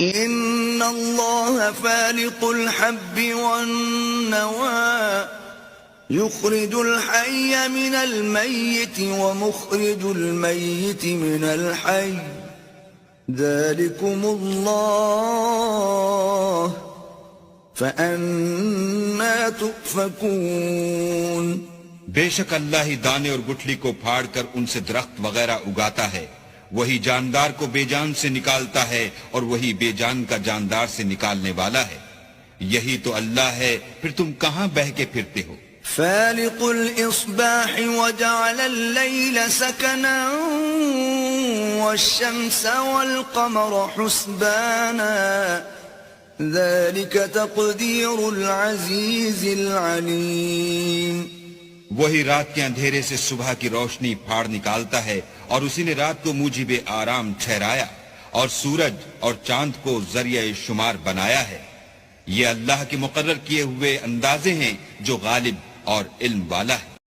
إن الله فالق الحب والنوى يخرج الحي من الميت ومخرج الميت من الحي ذلكم الله فأنا تؤفكون. بے شک اللہ ہی دانے اور گٹھلی کو پھاڑ کر ان سے درخت وغیرہ اگاتا ہے، وہی جاندار کو بے جان سے نکالتا ہے اور وہی بے جان کا جاندار سے نکالنے والا ہے. یہی تو اللہ ہے، پھر تم کہاں بہہ کے پھرتے ہو؟ فالق الإصباح وجعل الليل سكنا والشمس والقمر حسبانا ذلك تقدير العزيز العليم. وہی رات کے اندھیرے سے صبح کی روشنی پھاڑ نکالتا ہے، اور اسی نے رات کو موجب آرام ٹھہرایا، اور سورج اور چاند کو ذریعہ شمار بنایا ہے. یہ اللہ کے مقرر کیے ہوئے اندازے ہیں جو غالب اور علم والا ہے.